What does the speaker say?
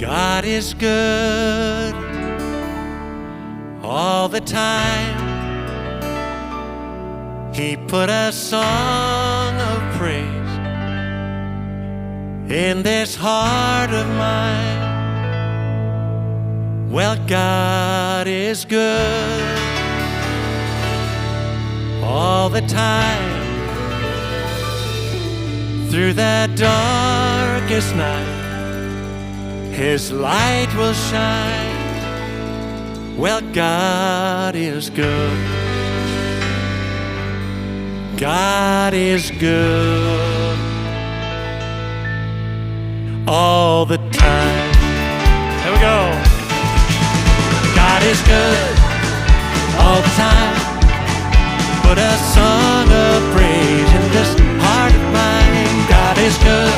God is good all the time. He put a song of praise in this heart of mine. Well, God is good all the time. Through that darkest night, His light will shine. Well, God is good. God is good all the time. There we go. God is good all the time. Put a song of praise in this heart of mine. God is good